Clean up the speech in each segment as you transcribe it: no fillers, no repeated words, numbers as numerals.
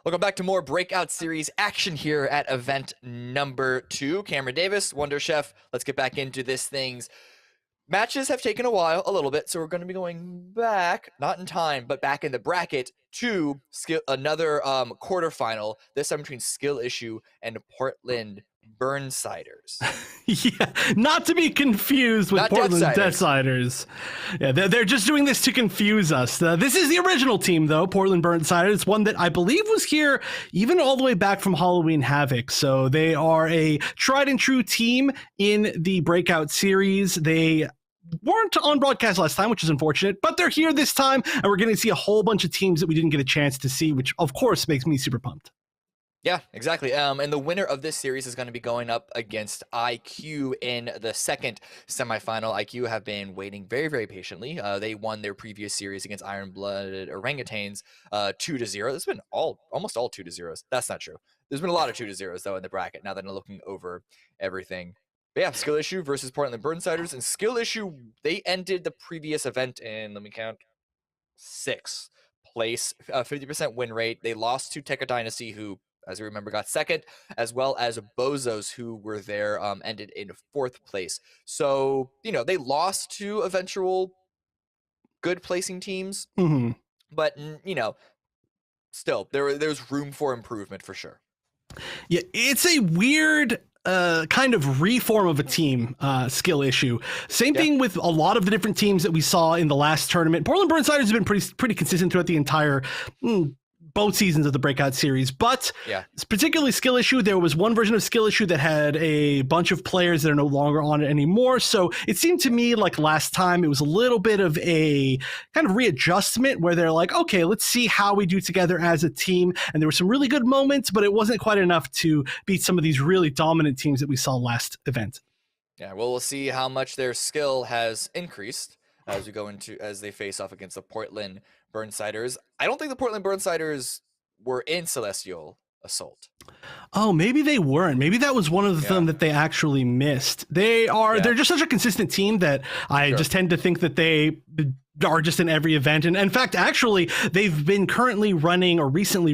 Welcome back to more Breakout Series action here at event number 2. Cameron Davis, Wonder Chef. Let's get back into this things. Matches have taken a little bit, so we're going to be going back, not in time, but back in the bracket to another quarterfinal. This time between Skill Issue and Portland Burnsiders. Yeah, not to be confused with Portland Deathsiders. Yeah, they're just doing this to confuse us. This is the original team, though, Portland Burnsiders, one that I believe was here even all the way back from Halloween Havoc. So they are a tried and true team in the Breakout series. They weren't on broadcast last time, which is unfortunate, but they're here this time, and we're going to see a whole bunch of teams that we didn't get a chance to see, which of course makes me super pumped. Yeah, exactly. And the winner of this series is going to be going up against IQ in the second semifinal. IQ have been waiting very, very patiently. They won their previous series against Iron-Blooded Orangutans 2-0. It's been almost all 2-0s. That's not true. There's been a lot of 2-0s, though, in the bracket now that I'm looking over everything. But yeah, Skill Issue versus Portland Burnsiders. And Skill Issue, they ended the previous event in, let me count, 6th place, 50% win rate. They lost to Tekka Dynasty, who, as we remember, got second, as well as Bozos, who were there, ended in 4th place. So, they lost to eventual good placing teams, but, still, there's room for improvement for sure. Yeah, it's a weird kind of reform of a team, Skill Issue. Same thing with a lot of the different teams that we saw in the last tournament. Portland Burnsiders have been pretty consistent throughout the entire both seasons of the Breakout series, but particularly Skill Issue, there was one version of Skill Issue that had a bunch of players that are no longer on it anymore. So it seemed to me like last time it was a little bit of a kind of readjustment where they're like, okay, let's see how we do together as a team. And there were some really good moments, but it wasn't quite enough to beat some of these really dominant teams that we saw last event. Yeah, well, we'll see how much their skill has increased as they face off against the Portland Burnsiders. I don't think the Portland Burnsiders were in Celestial Assault. Oh, maybe they weren't. Maybe that was one of them that they actually missed. They're just such a consistent team that I just tend to think that they are just in every event. And in fact, actually, they've been recently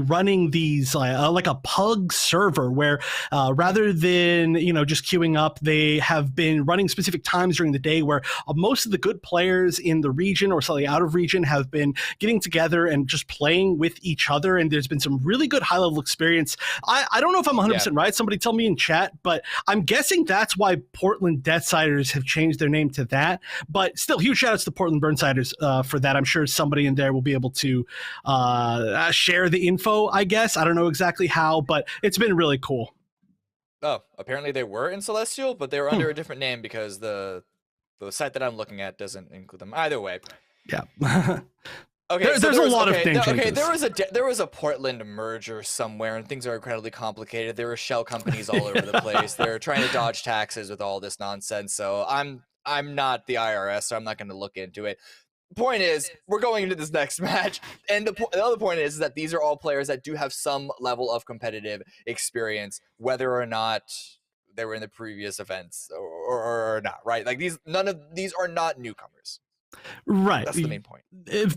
running these like a pug server where rather than, just queuing up, they have been running specific times during the day where most of the good players in the region or slightly out of region have been getting together and just playing with each other. And there's been some really good high level experience. I don't know if I'm 100% right. Somebody tell me in chat, but I'm guessing that's why Portland Deathsiders have changed their name to that. But still, huge shout outs to Portland Burnsiders for that. I'm sure somebody in there will be able to share the info, I guess. I don't know exactly how, but it's been really cool. Oh, apparently they were in Celestial, but they were under a different name because the site that I'm looking at doesn't include them. Either way. Yeah. Okay, there's a lot of things. Okay, there was a Portland merger somewhere, and things are incredibly complicated. There were shell companies all over the place. They're trying to dodge taxes with all this nonsense. So I'm not the IRS, so I'm not going to look into it. Point is, we're going into this next match, and the other point is that these are all players that do have some level of competitive experience, whether or not they were in the previous events or not, right? Like none of these are not newcomers. Right. That's the main point.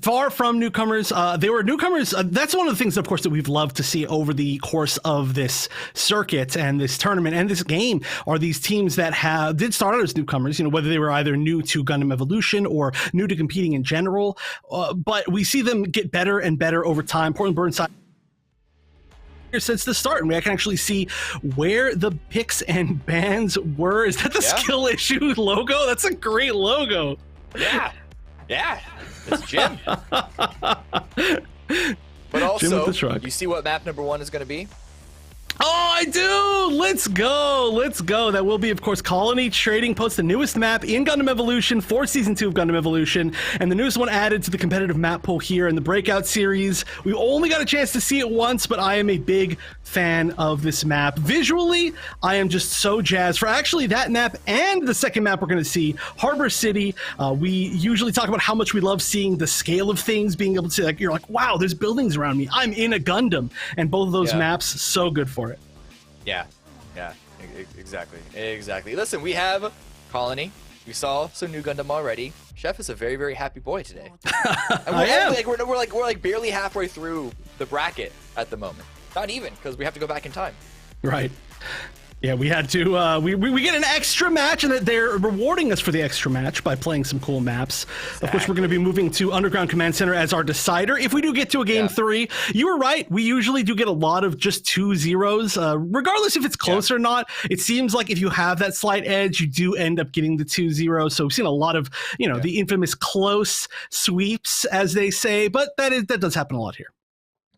Far from newcomers. They were newcomers. That's one of the things, of course, that we've loved to see over the course of this circuit and this tournament and this game are these teams that did start out as newcomers, whether they were either new to Gundam Evolution or new to competing in general. But we see them get better and better over time. Portland Burnside since the start, and we can actually see where the picks and bans were. Is that the Skill Issue logo? That's a great logo. Yeah, it's Jim. But also, you see what map number 1 is going to be? Oh, I do! Let's go! That will be, of course, Colony Trading Post, the newest map in Gundam Evolution for Season 2 of Gundam Evolution, and the newest one added to the competitive map pool here in the Breakout series. We only got a chance to see it once, but I am a big fan of this map. Visually, I am just so jazzed for actually that map and the second map we're going to see, Harbor City. We usually talk about how much we love seeing the scale of things, being able to, you're like, wow, there's buildings around me. I'm in a Gundam. And both of those maps, so good for it. Yeah, exactly. Listen, we have Colony. We saw some new Gundam already. Chef is a very, very happy boy today. And we're like barely halfway through the bracket at the moment. Not even, because we have to go back in time. Right. Yeah, we had to, we get an extra match, and they're rewarding us for the extra match by playing some cool maps. Exactly. Of course, we're going to be moving to Underground Command Center as our decider. If we do get to a game 3, you were right. We usually do get a lot of just 2-0s. Regardless if it's close or not, it seems like if you have that slight edge, you do end up getting the 2-0. So we've seen a lot of, the infamous close sweeps, as they say, but that does happen a lot here.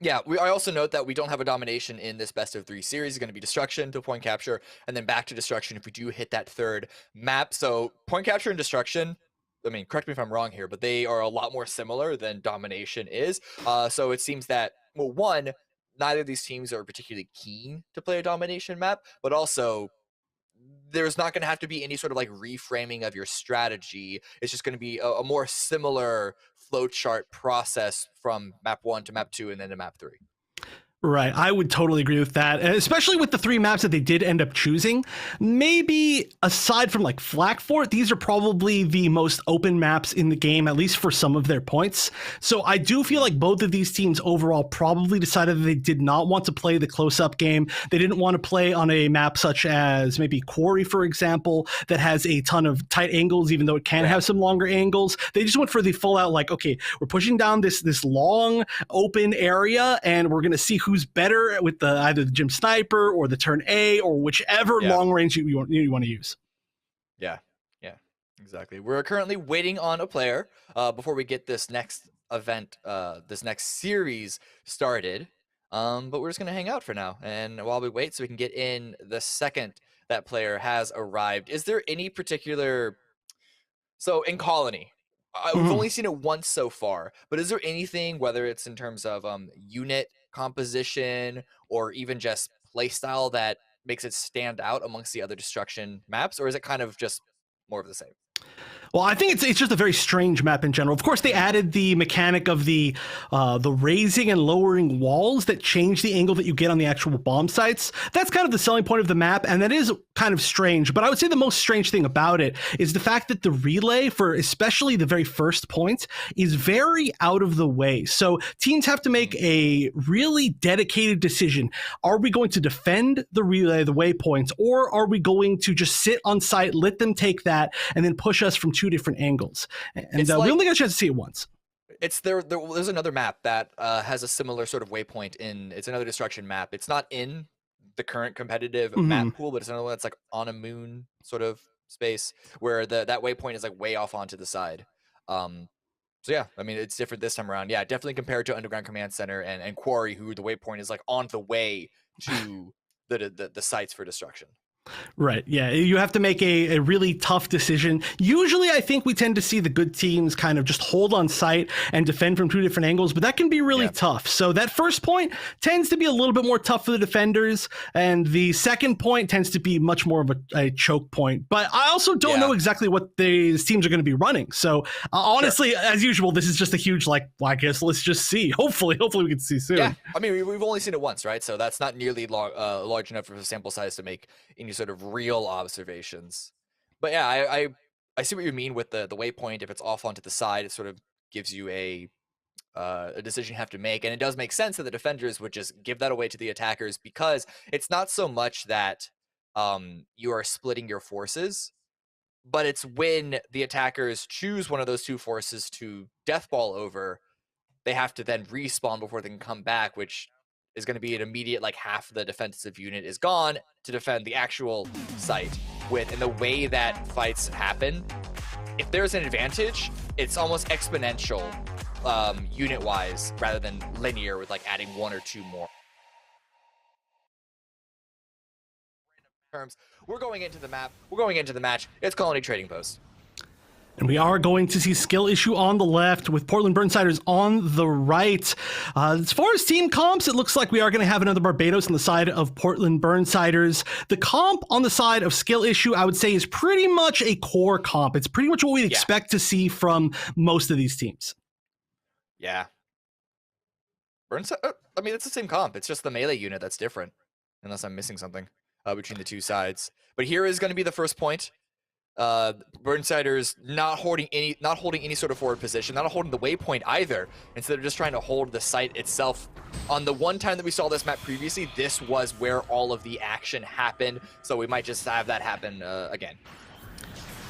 Yeah, I also note that we don't have a domination in this best of 3 series. It's going to be destruction to point capture, and then back to destruction if we do hit that third map. So point capture and destruction, I mean, correct me if I'm wrong here, but they are a lot more similar than domination is. So it seems that, well, one, neither of these teams are particularly keen to play a domination map, but also there's not going to have to be any sort of like reframing of your strategy. It's just going to be a more similar flowchart process from map 1 to map 2 and then to map 3. Right. I would totally agree with that, especially with the 3 maps that they did end up choosing. Maybe aside from like Flak Fort, these are probably the most open maps in the game, at least for some of their points. So I do feel like both of these teams overall probably decided that they did not want to play the close-up game. They didn't want to play on a map such as maybe Quarry, for example, that has a ton of tight angles, even though it can have some longer angles. They just went for the full-out, like, okay, we're pushing down this long open area, and we're going to see who's better with either the Gym Sniper or the Turn A or whichever long range you want to use. Yeah, exactly. We're currently waiting on a player before we get this next event, this next series started. But we're just going to hang out for now. And while we wait so we can get in the second that player has arrived, is there any particular... So in Colony, we've only seen it once so far, but is there anything, whether it's in terms of unit composition or even just playstyle, that makes it stand out amongst the other destruction maps, or is it kind of just more of the same? Well, I think it's just a very strange map in general. Of course, they added the mechanic of the raising and lowering walls that change the angle that you get on the actual bomb sites. That's kind of the selling point of the map, and that is kind of strange. But I would say the most strange thing about it is the fact that the relay for especially the very first point is very out of the way. So teams have to make a really dedicated decision. Are we going to defend the relay, the waypoints, or are we going to just sit on site, let them take that, and then push us from 2 different angles? And we only got a chance to see it once. It's there's another map that has a similar sort of waypoint it's another destruction map. It's not in the current competitive map pool, but it's another one that's like on a moon sort of space where that waypoint is like way off onto the side. So yeah, I mean, it's different this time around. Yeah, definitely compared to Underground Command Center and Quarry, who the waypoint is like on the way to the sites for destruction. Right. Yeah. You have to make a really tough decision. Usually, I think we tend to see the good teams kind of just hold on site and defend from 2 different angles, but that can be really tough. So that first point tends to be a little bit more tough for the defenders, and the second point tends to be much more of a choke point. But I also don't know exactly what these teams are going to be running. So honestly, as usual, this is just a huge, like, well, I guess let's just see. Hopefully we can see soon. Yeah. I mean, we've only seen it once, right? So that's not nearly large enough of a sample size to make any sort of real observations. But yeah, I see what you mean with the waypoint. If it's off onto the side, it sort of gives you a decision you have to make, and it does make sense that the defenders would just give that away to the attackers, because it's not so much that you are splitting your forces, but it's when the attackers choose one of those 2 forces to deathball over, they have to then respawn before they can come back, which is going to be an immediate, like, half the defensive unit is gone to defend the actual site with. And the way that fights happen, if there's an advantage, it's almost exponential unit wise rather than linear with like adding 1 or 2 more. We're going into the map, we're going into the match. It's Colony Trading Post. And we are going to see Skill Issue on the left with Portland Burnsiders on the right. As far as team comps, it looks like we are going to have another Barbados on the side of Portland Burnsiders. The comp on the side of Skill Issue, I would say, is pretty much a core comp. It's pretty much what we'd expect to see from most of these teams. Yeah. Burnside, I mean, it's the same comp. It's just the melee unit that's different, unless I'm missing something between the 2 sides. But here is going to be the first point. Burnsiders not holding any sort of forward position, not holding the waypoint either. Instead of just trying to hold the site itself. On the one time that we saw this map previously, this was where all of the action happened. So we might just have that happen again.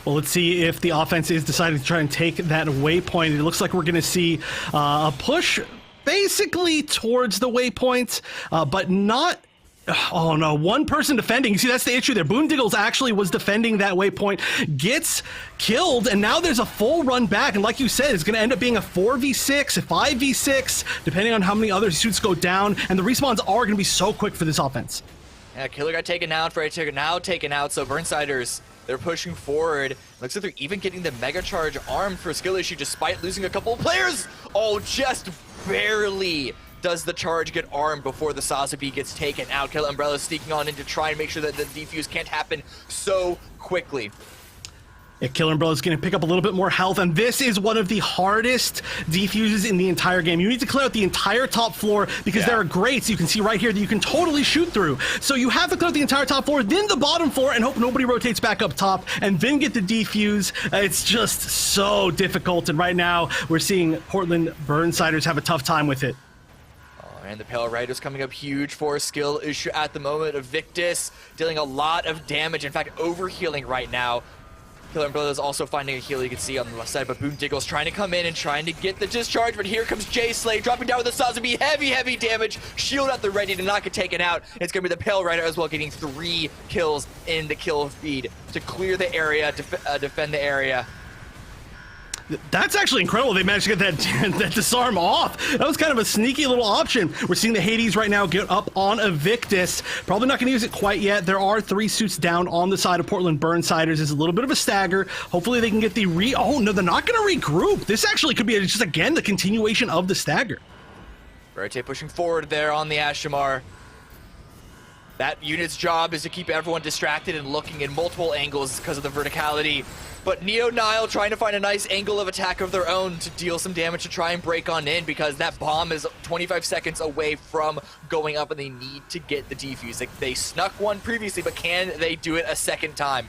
Well, let's see if the offense is deciding to try and take that waypoint. It looks like we're going to see a push basically towards the waypoint, but not... Oh no, one person defending. You see, that's the issue there. Boondiggles actually was defending that waypoint, gets killed, and now there's a full run back. And like you said, it's going to end up being a 4v6, a 5v6, depending on how many other suits go down. And the respawns are going to be so quick for this offense. Yeah, Killer got taken out, now taken out, so Burnsiders, they're pushing forward. Looks like they're even getting the Mega Charge armed for skill issue despite losing a couple of players. Oh, just barely does the charge get armed before the Sazabi gets taken out. Killer Umbrella sneaking on in to try and make sure that the defuse can't happen so quickly. Yeah, Killer Umbrella is going to pick up a little bit more health, and this is one of the hardest defuses in the entire game. You need to clear out the entire top floor because there are grates you can see right here that you can totally shoot through. So you have to clear out the entire top floor, then the bottom floor, and hope nobody rotates back up top, and then get the defuse. It's just so difficult, and right now we're seeing Portland Burnsiders have a tough time with it. And the Pale Rider's coming up huge for a skill issue at the moment. Victus dealing a lot of damage, in fact, overhealing right now. Killer Umbrella is also finding a heal you can see on the left side, but Boondiggle's trying to come in and trying to get the discharge, but here comes Jay Slay dropping down with the Sazabi. Heavy damage. Shield at the ready to not get taken out. It's going to be the Pale Rider as well, getting 3 kills in the kill feed to clear the area, defend the area. That's actually incredible. They managed to get that disarm off. That was kind of a sneaky little option. We're seeing the Hades right now get up on Evictus. Probably not going to use it quite yet. There are 3 suits down on the side of Portland Burnsiders. It's a little bit of a stagger. Hopefully they can get the Oh, no, they're not going to regroup. This actually could be just, again, the continuation of the stagger. Verite pushing forward there on the Ashamar. That unit's job is to keep everyone distracted and looking in multiple angles because of the verticality. But Neo Nile trying to find a nice angle of attack of their own to deal some damage to try and break on in, because that bomb is 25 seconds away from going up and they need to get the defuse. They snuck one previously, but can they do it a second time?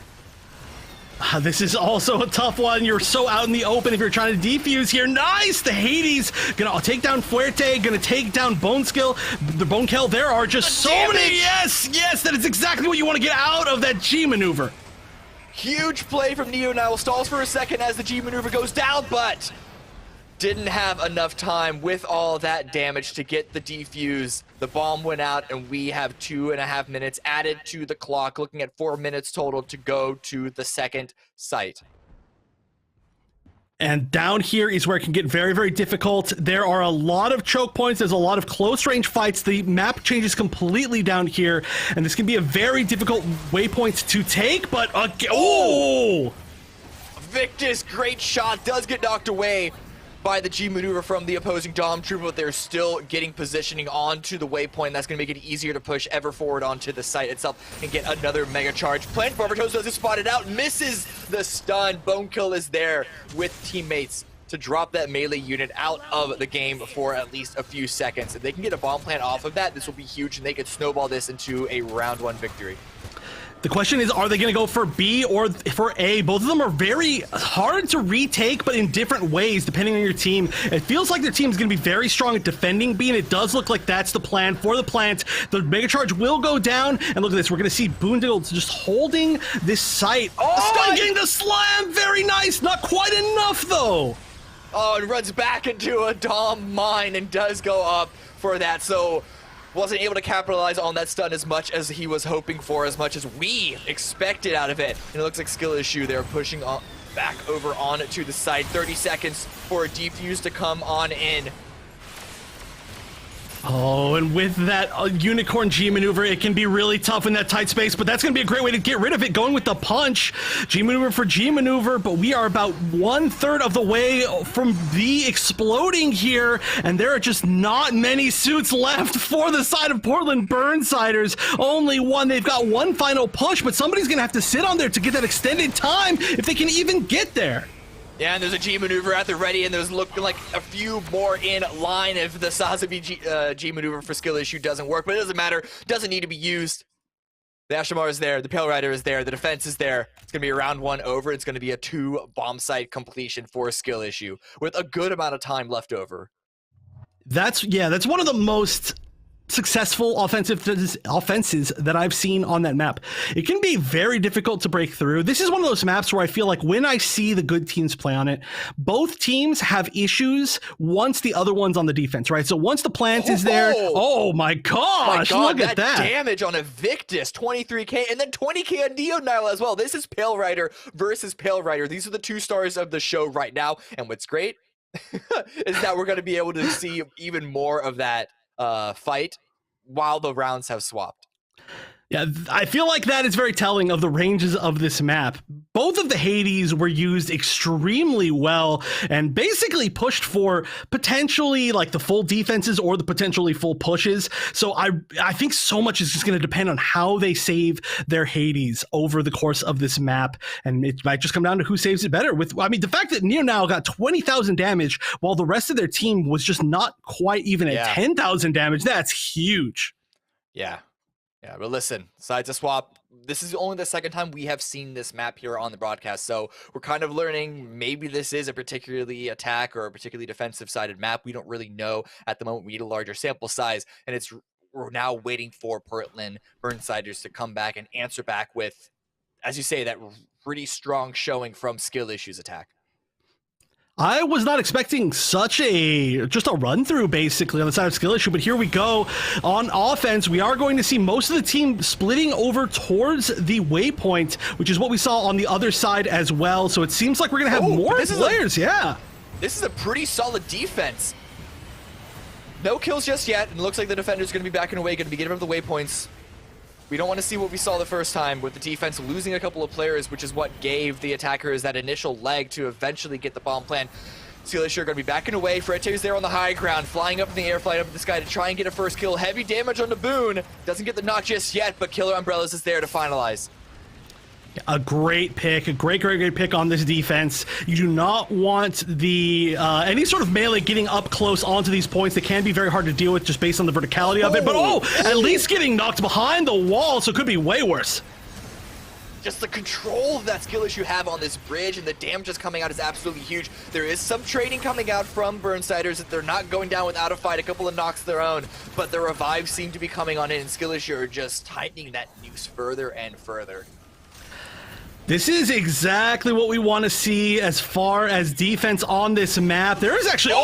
This is also a tough one. You're so out in the open if you're trying to defuse here. Nice! The Hades gonna take down Fuerte, gonna take down Boneskill, the Bonekill. There are just so many. Yes, that is exactly what you want to get out of that G maneuver. Huge play from Neo Nile. Stalls for a second as the G maneuver goes down, but didn't have enough time with all that damage to get the defuse. The bomb went out, and we have 2.5 minutes added to the clock, looking at 4 minutes total to go to the second site. And down here is where it can get very difficult. There are a lot of choke points. There's a lot of close range fights. The map changes completely down here, and this can be a very difficult waypoint to take, but oh! Victus, great shot, does get knocked away by the G maneuver from the opposing Dom Trooper, but they're still getting positioning onto the waypoint. That's going to make it easier to push ever forward onto the site itself and get another Mega Charge. Plant Barbatos doesn't spot it out, misses the stun. Bonekill is there with teammates to drop that melee unit out of the game for at least a few seconds. If they can get a bomb plant off of that, this will be huge, and they could snowball this into a round 1 victory. The question is, are they going to go for B or for A? Both of them are very hard to retake, but in different ways, depending on your team. It feels like their team is going to be very strong at defending B, and it does look like that's the plan for the plant. The Mega Charge will go down, and look at this. We're going to see Boondiggles just holding this site. Oh, getting the slam! Very nice! Not quite enough, though! Oh, and runs back into a Dom mine and does go up for that, so wasn't able to capitalize on that stun as much as he was hoping for, as much as we expected out of it. And it looks like skill issue. They're pushing on back over on to the side. 30 seconds for a defuse to come on in. Oh, and with that Unicorn G maneuver, it can be really tough in that tight space, but that's going to be a great way to get rid of it, going with the punch. G maneuver for G maneuver, but we are about 1/3 of the way from the exploding here, and there are just not many suits left for the side of Portland Burnsiders. Only one. They've got one final push, but somebody's going to have to sit on there to get that extended time if they can even get there. Yeah, and there's a G maneuver at the ready, and there's looking like a few more in line if the Sazabi G maneuver for skill issue doesn't work, but it doesn't matter. Doesn't need to be used. The Ashamar is there, the Pale Rider is there, the defense is there. It's going to be a round 1 over. It's going to be a 2 bomb site completion for skill issue with a good amount of time left over. That's one of the most successful offenses that I've seen on that map. It can be very difficult to break through. This is one of those maps where I feel like when I see the good teams play on it, both teams have issues once the other one's on the defense, right? So once the plant is there, oh my gosh, look at that damage on Invictus, 23k, and then 20k on GENL as well. This is Pale Rider versus Pale Rider. These are the 2 stars of the show right now, and what's great is that we're going to be able to see even more of that fight while the rounds have swapped. Yeah, I feel like that is very telling of the ranges of this map. Both of the Hades were used extremely well and basically pushed for potentially like the full defenses or the potentially full pushes. So I think so much is just going to depend on how they save their Hades over the course of this map. And it might just come down to who saves it better. The fact that Neo got 20,000 damage while the rest of their team was just not quite even at 10,000 damage, that's huge. Yeah, but listen, sides to swap. This is only the second time we have seen this map here on the broadcast, so we're kind of learning maybe this is a particularly attack or a particularly defensive-sided map. We don't really know at the moment. We need a larger sample size, and we're now waiting for Portland Burnsiders to come back and answer back with, as you say, that pretty strong showing from Skill Issues attack. I was not expecting just a run through basically on the side of Skill Issue, but here we go. On offense, we are going to see most of the team splitting over towards the waypoint, which is what we saw on the other side as well. So it seems like we're going to have more players. This is a pretty solid defense. No kills just yet, and it looks like the defender's going to be backing away, going to be getting rid of the waypoints. We don't want to see what we saw the first time with the defense losing a couple of players, which is what gave the attackers that initial leg to eventually get the bomb plan. Skill Issue are going to be backing away. Fredte's there on the high ground, flying up in the air, flying up in the sky to try and get a first kill. Heavy damage on the Boon. Doesn't get the knock just yet, but Killer Umbrellas is there to finalize. A great pick, a great pick on this defense. You do not want the any sort of melee getting up close onto these points. That can be very hard to deal with just based on the verticality of it. But at least getting knocked behind the wall, so it could be way worse. Just the control that Skill Issue have on this bridge and the damage that's coming out is absolutely huge. There is some trading coming out from Burnsiders that they're not going down without a fight, a couple of knocks of their own, but the revives seem to be coming on in, and Skill Issue are just tightening that noose further and further. This is exactly what we want to see as far as defense on this map. There is actually,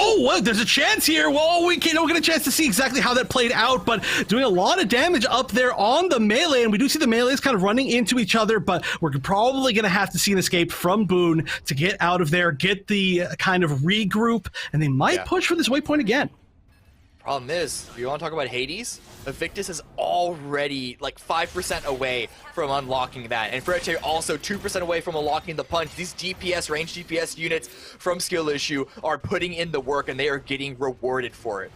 there's a chance here. Whoa, we don't get a chance to see exactly how that played out, but doing a lot of damage up there on the melee, and we do see the melees kind of running into each other, but we're probably going to have to see an escape from Boon to get out of there, get the kind of regroup, and they might push for this waypoint again. Problem is, if you want to talk about Hades, Invictus is already like 5% away from unlocking that, and Frete also 2% away from unlocking the punch. These DPS, range DPS units from Skill Issue are putting in the work, and they are getting rewarded for it.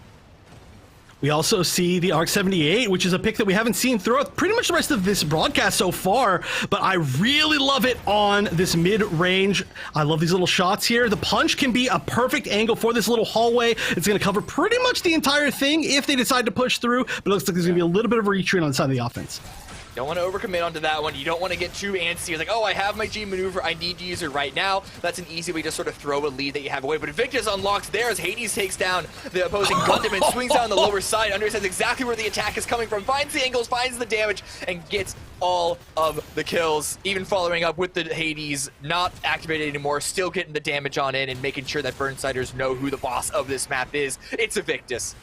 We also see the ARC-78, which is a pick that we haven't seen throughout pretty much the rest of this broadcast so far, but I really love it on this mid-range. I love these little shots here. The punch can be a perfect angle for this little hallway. It's going to cover pretty much the entire thing if they decide to push through, but it looks like there's going to be a little bit of a retreat on the side of the offense. Don't want to overcommit onto that one. You don't want to get too antsy. It's like, oh, I have my G maneuver. I need to use it right now. That's an easy way to sort of throw a lead that you have away. But Invictus unlocks there as Hades takes down the opposing Gundam and swings down the lower side. Understands exactly where the attack is coming from. Finds the angles, finds the damage, and gets all of the kills. Even following up with the Hades not activated anymore. Still getting the damage on in and making sure that Burnsiders know who the boss of this map is. It's Invictus.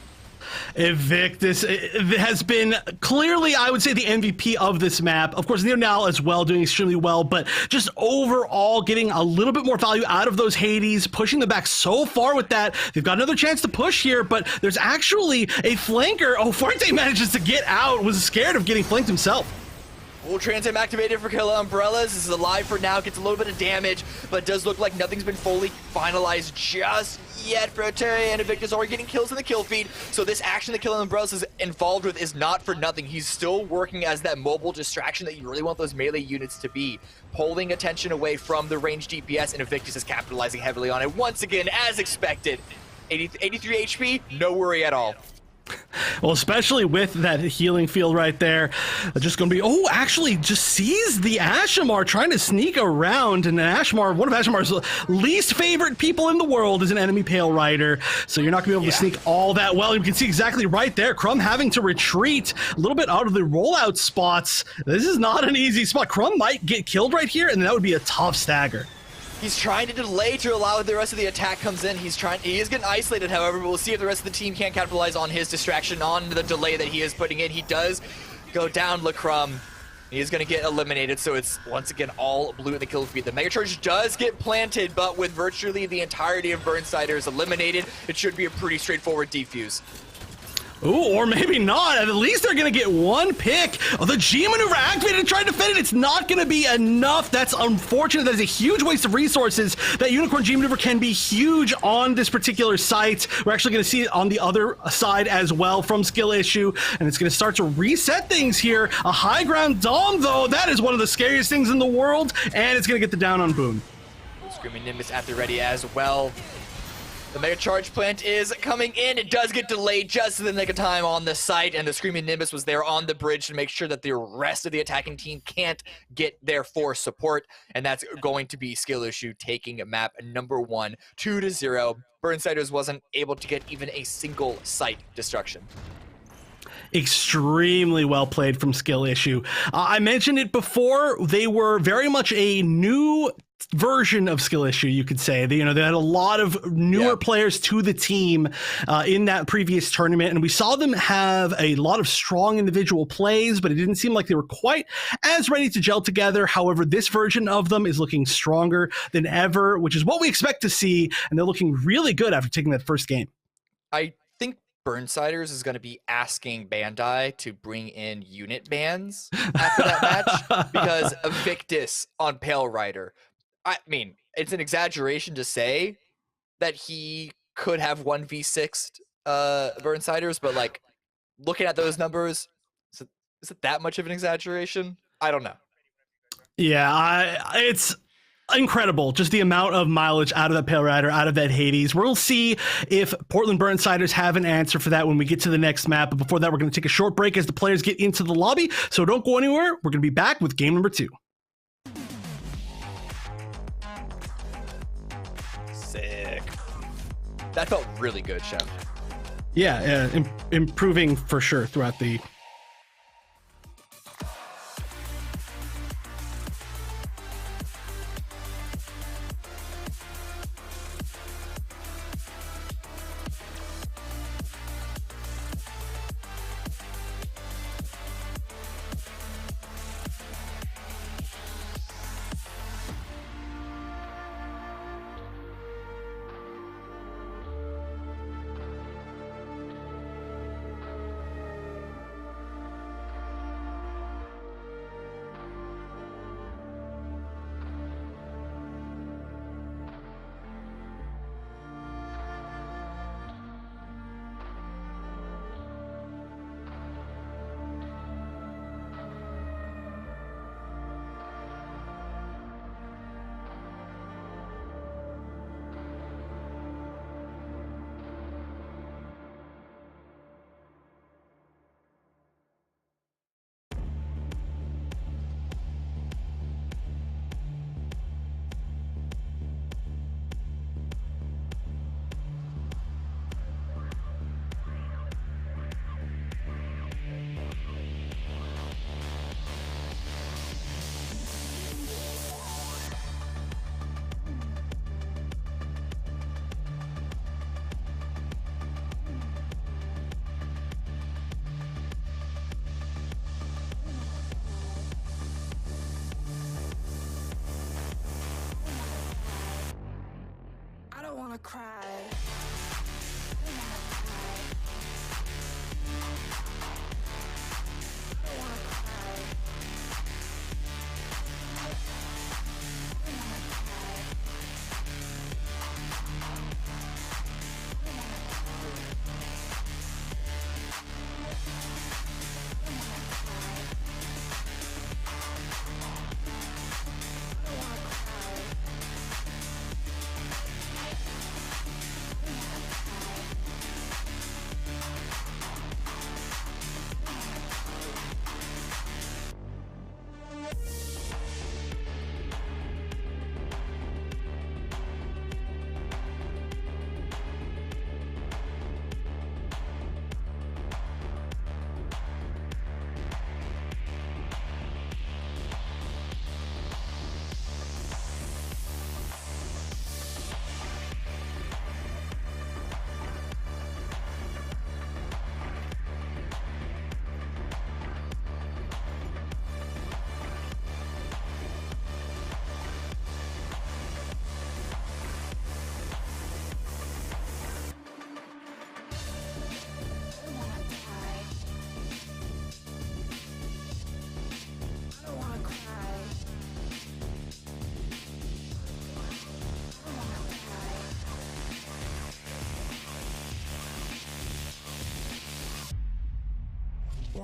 Invictus has been clearly, I would say, the MVP of this map. Of course, GENL as well, doing extremely well, but just overall getting a little bit more value out of those Hades, pushing them back so far with that. They've got another chance to push here, but there's actually a flanker. Oh, Forte manages to get out, was scared of getting flanked himself. Full Transam activated for Killer Umbrellas. This is alive for now, gets a little bit of damage, but does look like nothing's been fully finalized just yet. Frete and Invictus are getting kills in the kill feed, so this action that Killer Umbrellas is involved with is not for nothing. He's still working as that mobile distraction that you really want those melee units to be, pulling attention away from the range DPS, and Invictus is capitalizing heavily on it once again, as expected. 83 HP, no worry at all. Well, especially with that healing field right there, just going to be, oh, actually just sees the Ashamar trying to sneak around, and Ashmar, one of Ashmar's least favorite people in the world, is an enemy Pale Rider, so you're not going to be able to sneak all that well. You can see exactly right there, Crumb having to retreat a little bit out of the rollout spots. This is not an easy spot. Crumb might get killed right here, and that would be a tough stagger. He's trying to delay to allow the rest of the attack comes in. He is getting isolated, however, but we'll see if the rest of the team can't capitalize on his distraction, on the delay that he is putting in. He does go down, LaCrum. He is going to get eliminated, so it's once again all blue in the kill feed. The Mega Charge does get planted, but with virtually the entirety of Burnsiders eliminated, it should be a pretty straightforward defuse. Ooh, or maybe not. At least they're going to get one pick. Oh, the G maneuver activated and tried to defend it. It's not going to be enough. That's unfortunate. That is a huge waste of resources. That Unicorn G maneuver can be huge on this particular site. We're actually going to see it on the other side as well from Skill Issue, and it's going to start to reset things here. A high ground Dom, though, that is one of the scariest things in the world, and it's going to get the down on Boone. Screaming Nimbus at the ready as well. The Mega Charge plant is coming in. It does get delayed just in the nick of time on the site, and the Screaming Nimbus was there on the bridge to make sure that the rest of the attacking team can't get there for support, and that's going to be Skill Issue taking map number 1, 2-0. Burnsiders wasn't able to get even a single site destruction. Extremely well played from Skill Issue. I mentioned it before. They were very much a new version of Skill Issue, you could say. They had a lot of newer players to the team in that previous tournament, and we saw them have a lot of strong individual plays, but it didn't seem like they were quite as ready to gel together. However, this version of them is looking stronger than ever, which is what we expect to see, and they're looking really good after taking that first game. I think Burnsiders is going to be asking Bandai to bring in unit bans after that match, because Evictus on Pale Rider, I mean, it's an exaggeration to say that he could have 1v6'd Burnsiders, but like looking at those numbers, is it that much of an exaggeration? I don't know. Yeah, it's incredible, just the amount of mileage out of that Pale Rider, out of that Hades. We'll see if Portland Burnsiders have an answer for that when we get to the next map. But before that, we're going to take a short break as the players get into the lobby. So don't go anywhere. We're going to be back with game number 2. Sick. That felt really good, Chef. Yeah, improving for sure throughout the...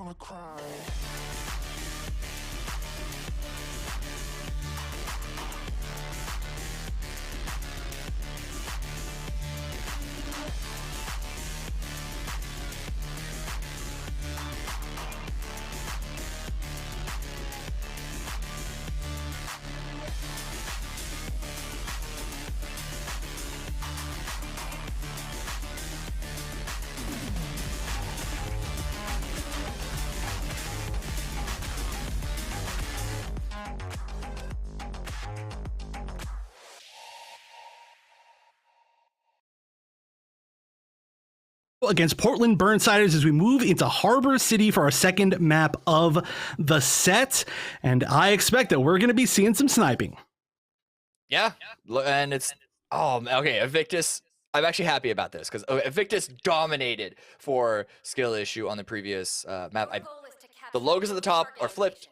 wanna cry. Against Portland Burnsiders as we move into Harbor City for our second map of the set. And I expect that we're going to be seeing some sniping. Yeah, and it's, okay, Invictus. I'm actually happy about this because Invictus dominated for skill issue on the previous map. The logos at the top are flipped.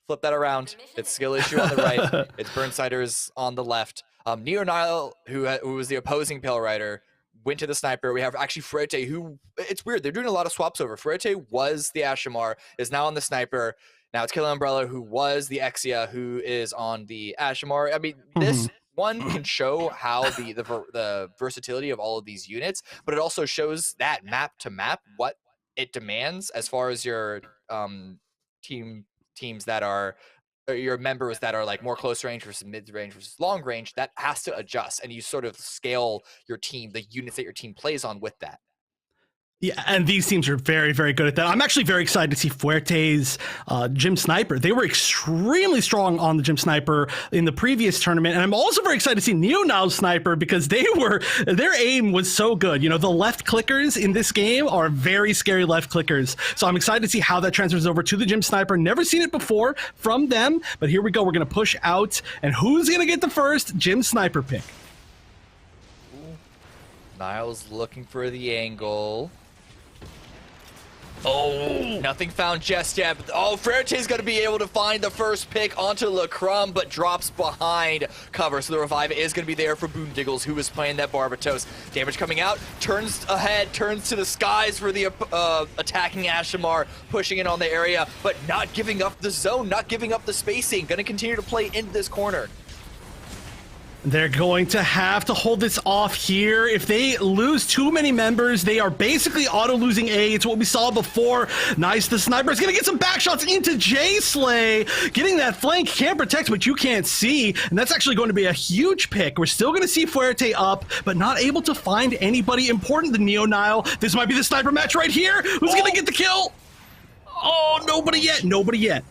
Flip that around. It's skill issue on the right. It's Burnsiders on the left. Neo who was the opposing Pale Rider, went to the sniper. We have actually Fuerte, who, it's weird, they're doing a lot of swaps over. Fuerte was the Ashamar, is now on the sniper. Now it's Killer Umbrella, who was the Exia, who is on the Ashamar. I mean, this one can show how the versatility of all of these units, but it also shows that map to map what it demands as far as your teams that are, or your members that are like more close range versus mid range versus long range. That has to adjust, and you sort of scale your team, the units that your team plays on with that. Yeah, and these teams are very, very good at that. I'm actually very excited to see Fuerte's Gym Sniper. They were extremely strong on the Gym Sniper in the previous tournament, and I'm also very excited to see Neo Sniper because their aim was so good. You know, the left clickers in this game are very scary left clickers. So I'm excited to see how that transfers over to the Gym Sniper. Never seen it before from them, but here we go. We're going to push out, and who's going to get the first Gym Sniper pick? Niles looking for the angle. Oh, nothing found just yet. Fuerte's going to be able to find the first pick onto LaCrum, but drops behind cover. So the revive is going to be there for Boondiggles, who was playing that Barbatos. Damage coming out, turns ahead, turns to the skies for the attacking Ashamar, pushing in on the area, but not giving up the zone, not giving up the spacing. Going to continue to play into this corner. They're going to have to hold this off here. If they lose too many members, they are basically auto-losing A. It's what we saw before. Nice, the sniper is going to get some back shots into J-Slay. Getting that flank can protect, but you can't see. And that's actually going to be a huge pick. We're still going to see Fuerte up, but not able to find anybody important than Neo. This might be the sniper match right here. Who's going to get the kill? Oh, nobody yet. Nobody yet.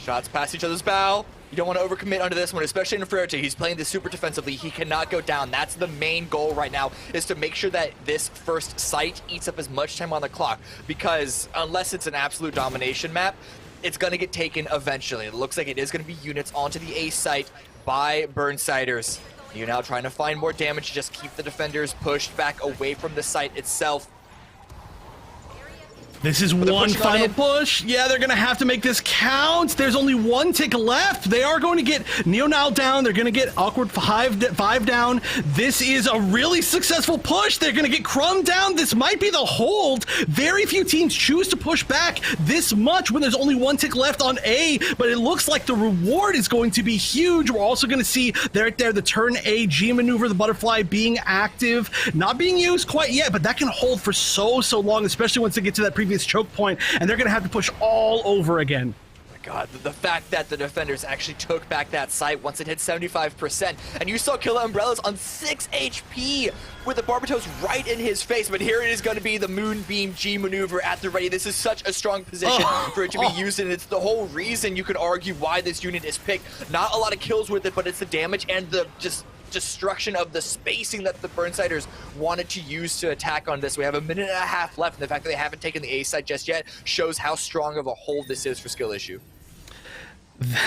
Shots past each other's bow. You don't want to overcommit onto this one, especially in Fuerte. He's playing this super defensively. He cannot go down. That's the main goal right now, is to make sure that this first site eats up as much time on the clock, because unless it's an absolute domination map, it's going to get taken eventually. It looks like it is going to be units onto the A site by Burnsiders. You're now trying to find more damage to just keep the defenders pushed back away from the site itself. This is one final push. Yeah, they're going to have to make this count. There's only one tick left. They are going to get Neo down. They're going to get Awkward 5 down. This is a really successful push. They're going to get Crumb down. This might be the hold. Very few teams choose to push back this much when there's only one tick left on A, but it looks like the reward is going to be huge. We're also going to see right there the turn A G maneuver, the butterfly being active, not being used quite yet, but that can hold for so long, especially once they get to that previous choke point, and they're going to have to push all over again. Oh my God, the fact that the defenders actually took back that site once it hit 75%, and you saw Killer Umbrellas on 6 HP with the Barbatos right in his face, but here it is going to be the Moonbeam G maneuver at the ready. This is such a strong position for it to be used, and it's the whole reason you could argue why this unit is picked. Not a lot of kills with it, but it's the damage and the just destruction of the spacing that the Burnsiders wanted to use to attack on this. We have a minute and a half left, and the fact that they haven't taken the A side just yet shows how strong of a hold this is for skill issue.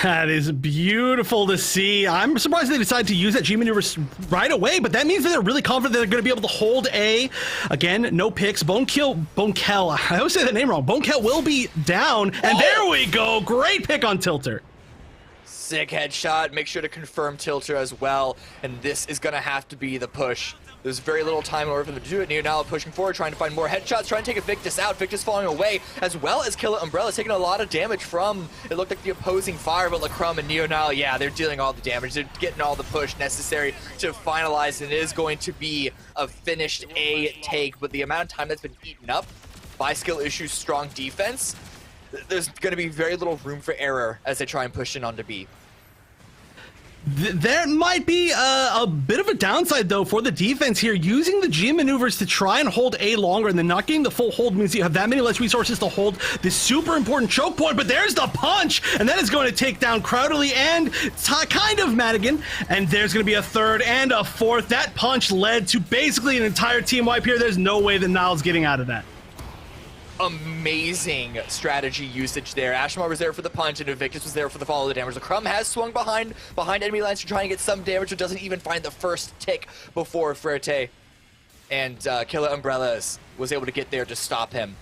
That is beautiful to see. I'm surprised they decided to use that G maneuver right away, but that means that they're really confident they're going to be able to hold A. Again, no picks. Bonekill, I always say that name wrong. Bonekill will be down, and there we go. Great pick on Tilter. Sick headshot. Make sure to confirm tilter as well. And this is going to have to be the push. There's very little time in order for them to do it. Now pushing forward, trying to find more headshots, trying to take a Victus out. Victus falling away, as well as Killer Umbrella taking a lot of damage from, it looked like the opposing fire, but Lacrum and Neonile, yeah, they're dealing all the damage. They're getting all the push necessary to finalize, and it is going to be a finished A take, but the amount of time that's been eaten up by Skill Issue's strong defense, there's going to be very little room for error as they try and push in onto B. There might be a bit of a downside, though, for the defense here. Using the G maneuvers to try and hold A longer and then not getting the full hold means you have that many less resources to hold this super important choke point. But there's the punch, and that is going to take down Crowderly and kind of Madigan. And there's going to be a third and a fourth. That punch led to basically an entire team wipe here. There's no way that Niall's getting out of that. Amazing strategy usage there. Ashmar was there for the punch, and Invictus was there for the follow the damage. The Crumb has swung behind enemy lines to try and get some damage, but doesn't even find the first tick before Frerte. And Killer Umbrellas was able to get there to stop him.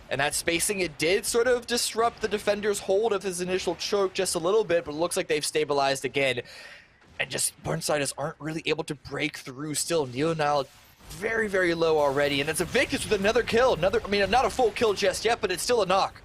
And that spacing, it did sort of disrupt the defender's hold of his initial choke just a little bit, but it looks like they've stabilized again. And just Burnsiders aren't really able to break through still. Neonile very, very low already, and it's a Victus with another kill. I mean, not a full kill just yet, but it's still a knock.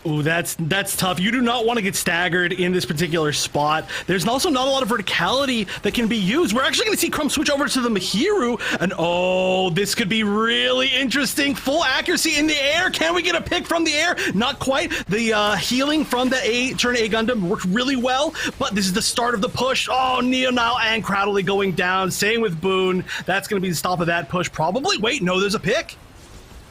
Ooh, that's tough. You do not want to get staggered in this particular spot. There's also not a lot of verticality that can be used. We're actually going to see Crumb switch over to the Mahiru, and oh, this could be really interesting. Full accuracy in the air. Can we get a pick from the air? Not quite. The healing from the turn A Gundam worked really well, but this is the start of the push. Oh, Neonile and Crowderly going down. Same with Boone. That's going to be the stop of that push, probably. Wait, no, there's a pick.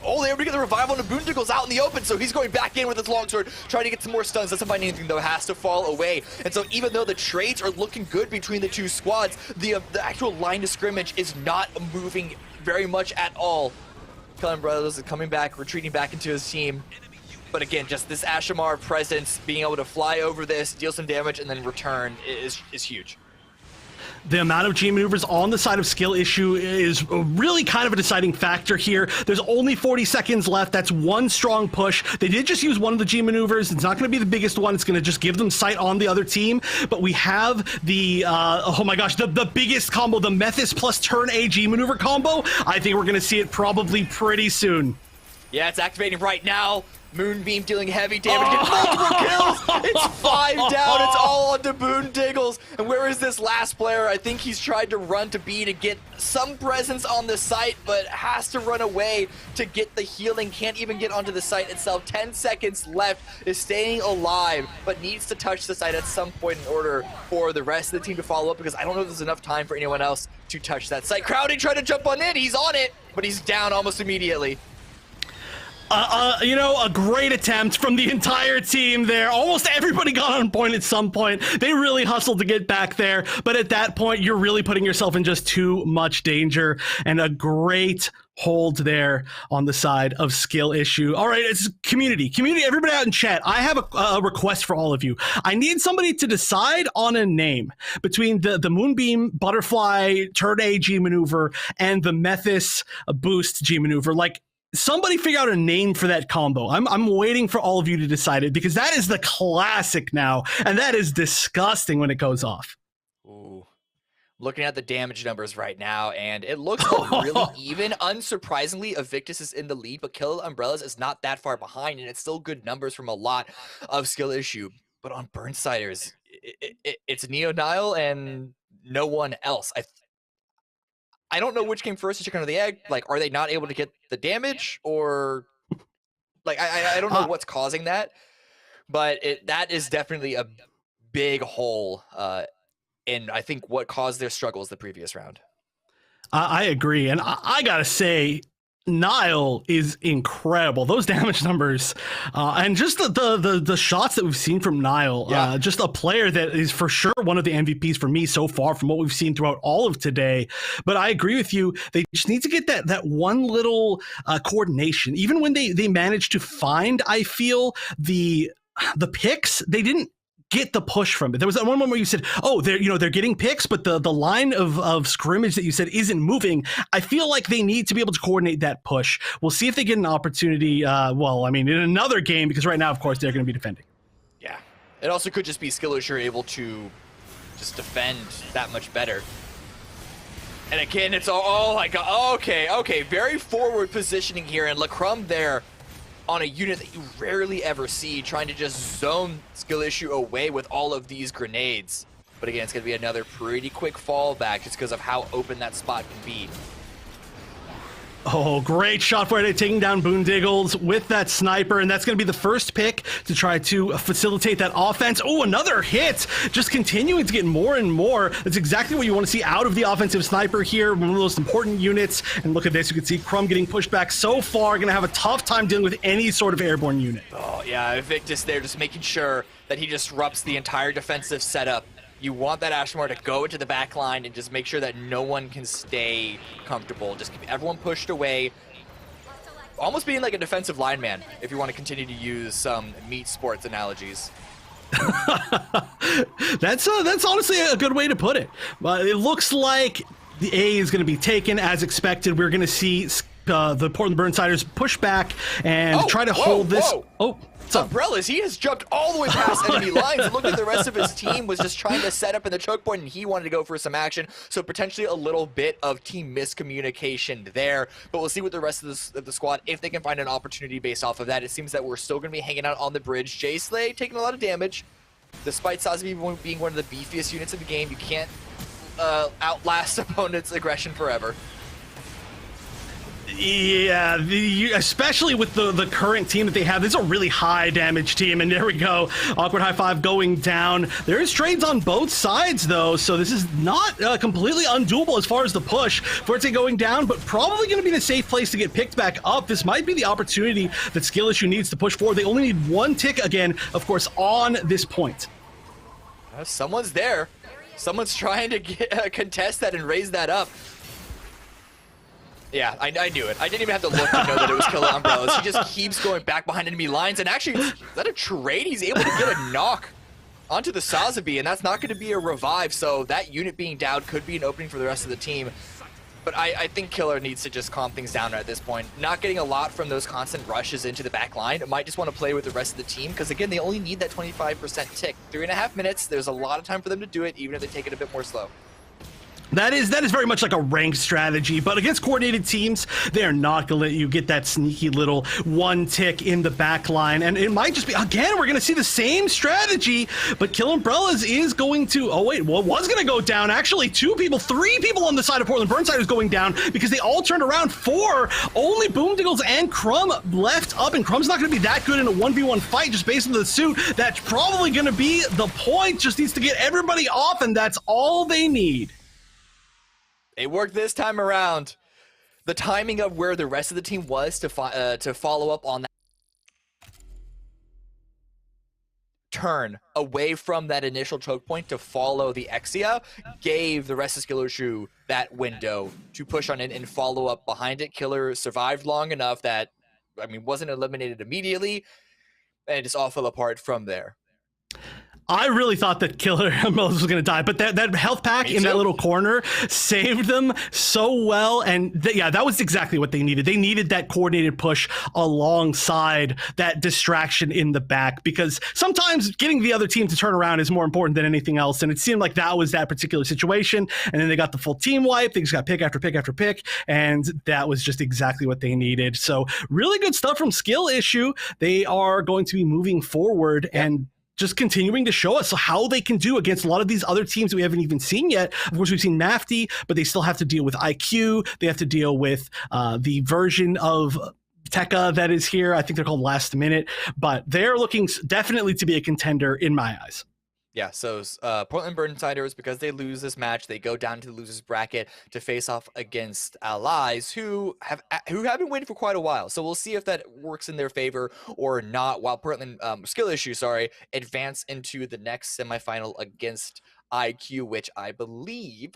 Oh, they were able to get the revival, and Boondiggle's out in the open, so he's going back in with his longsword, trying to get some more stuns. Doesn't find anything, though, has to fall away. And so even though the trades are looking good between the two squads, the actual line of scrimmage is not moving very much at all. Cullen Brothers is coming back, retreating back into his team. But again, just this Ashamar presence, being able to fly over this, deal some damage, and then return is huge. The amount of G maneuvers on the side of Skill Issue is really kind of a deciding factor here. There's only 40 seconds left. That's one strong push. They did just use one of the G maneuvers. It's not going to be the biggest one. It's going to just give them sight on the other team. But we have the, oh my gosh, the biggest combo, the Methis plus turn A G maneuver combo. I think we're going to see it probably pretty soon. Yeah, it's activating right now. Moonbeam dealing heavy damage, getting multiple kills. It's 5 down. It's all onto Boondiggles. And where is this last player? I think he's tried to run to B to get some presence on the site, but has to run away to get the healing. Can't even get onto the site itself. 10 seconds left, is staying alive, but needs to touch the site at some point in order for the rest of the team to follow up, because I don't know if there's enough time for anyone else to touch that site. Crowdy tried to jump on in. He's on it, but he's down almost immediately. You know, a great attempt from the entire team there. Almost everybody got on point at some point. They really hustled to get back there, but at that point, you're really putting yourself in just too much danger, and a great hold there on the side of Skill Issue. All right, it's community, everybody out in chat. I have a request for all of you. I need somebody to decide on a name between the Moonbeam Butterfly Turn A G maneuver and the Methis Boost G maneuver. Like, somebody figure out a name for that combo. I'm waiting for all of you to decide it, because that is the classic now, and that is disgusting when it goes off. Ooh. Looking at the damage numbers right now, and it looks really even. Unsurprisingly, Evictus is in the lead, but Killer Umbrellas is not that far behind, and it's still good numbers from a lot of Skill Issue. But on Burnsiders, it's Neonile and no one else. I don't know which came first, the chicken or the egg. Like, are they not able to get the damage, or like I don't know what's causing that, but that is definitely a big hole in I think what caused their struggles the previous round. I agree, and I gotta say, Niall is incredible. Those damage numbers, and just the shots that we've seen from Niall, yeah. Just a player that is for sure one of the MVPs for me so far from what we've seen throughout all of today. But I agree with you. They just need to get that one little coordination. Even when they managed to find, I feel, the picks, they didn't get the push from it. There was that one moment where you said, oh, they're getting picks, but the line of scrimmage that you said isn't moving. I feel like they need to be able to coordinate that push. We'll see if they get an opportunity, well, I mean, in another game, because right now, of course, they're going to be defending. Yeah. It also could just be skill issue able to just defend that much better. And again, it's all, oh my god, okay, very forward positioning here, and Lacrum there on a unit that you rarely ever see, trying to just zone skill issue away with all of these grenades. But again, it's going to be another pretty quick fallback just because of how open that spot can be. Oh, great shot for it, taking down Boondiggles with that sniper, and that's going to be the first pick to try to facilitate that offense. Oh, another hit, just continuing to get more and more. That's exactly what you want to see out of the offensive sniper here, one of the most important units. And look at this, you can see Crumb getting pushed back so far, going to have a tough time dealing with any sort of airborne unit. Oh, yeah, Invictus there just making sure that he disrupts the entire defensive setup. You want that Ashmore to go into the back line and just make sure that no one can stay comfortable. Just keep everyone pushed away. Almost being like a defensive lineman, if you want to continue to use some meat sports analogies. That's honestly a good way to put it. But it looks like the A is going to be taken as expected. We're going to see the Portland Burnsiders push back and try to hold this. Oh. Umbrellas, he has jumped all the way past enemy lines. It looked like the rest of his team was just trying to set up in the choke point, and he wanted to go for some action. So potentially a little bit of team miscommunication there. But we'll see with the rest of the squad if they can find an opportunity based off of that. It seems that we're still going to be hanging out on the bridge. Jay Slay taking a lot of damage. Despite Sazabi being one of the beefiest units in the game, you can't outlast opponent's aggression forever. Yeah, especially with the current team that they have. This is a really high damage team, and there we go. Awkward high five going down. There is trades on both sides, though, so this is not completely undoable as far as the push. Forte going down, but probably going to be the safe place to get picked back up. This might be the opportunity that Skill Issue needs to push forward. They only need one tick again, of course, on this point. Someone's there. Someone's trying to contest that and raise that up. Yeah, I knew it. I didn't even have to look to know that it was Killer Umbrellas. He just keeps going back behind enemy lines, and actually, is that a trade? He's able to get a knock onto the Sazabi, and that's not going to be a revive, so that unit being down could be an opening for the rest of the team. But I think Killer needs to just calm things down at this point. Not getting a lot from those constant rushes into the back line. Might just want to play with the rest of the team, because again, they only need that 25% tick. 3.5 minutes, there's a lot of time for them to do it, even if they take it a bit more slow. That is very much like a ranked strategy, but against coordinated teams, they are not going to let you get that sneaky little one tick in the back line, and it might just be, again, we're going to see the same strategy, but Kill Umbrellas is going to, oh wait, well, it was going to go down, actually, 3 people on the side of Portland Burnsiders going down, because they all turned around. 4, only Boomdiggles and Crumb left up, and Crumb's not going to be that good in a 1v1 fight, just based on the suit. That's probably going to be the point, just needs to get everybody off, and that's all they need. It worked this time around. The timing of where the rest of the team was to follow up on that turn away from that initial choke point to follow the Exia gave the rest of Skill Issue that window to push on it and follow up behind it. Killer survived long enough that, I mean, wasn't eliminated immediately, and it just all fell apart from there. I really thought that Killer Umbrellas was going to die, but that health pack in that little corner saved them so well, and yeah, that was exactly what they needed. They needed that coordinated push alongside that distraction in the back, because sometimes getting the other team to turn around is more important than anything else, and it seemed like that was that particular situation, and then they got the full team wipe, they just got pick after pick after pick, and that was just exactly what they needed. So really good stuff from Skill Issue. They are going to be moving forward and just continuing to show us how they can do against a lot of these other teams that we haven't even seen yet. Of course, we've seen Mafty, but they still have to deal with IQ. They have to deal with the version of Tekka that is here. I think they're called Last Minute, but they're looking definitely to be a contender in my eyes. Yeah, so Portland Burnsiders, because they lose this match, they go down to the losers bracket to face off against allies who have been waiting for quite a while. So we'll see if that works in their favor or not. While Portland Skill Issue, advance into the next semifinal against IQ, which I believe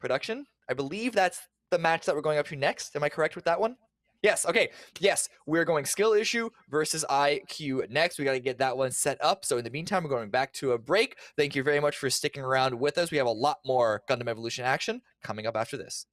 I believe that's the match that we're going up to next. Am I correct with that one? Yes, okay. Yes, we're going Skill Issue versus IQ next. We got to get that one set up. So in the meantime, we're going back to a break. Thank you very much for sticking around with us. We have a lot more Gundam Evolution action coming up after this.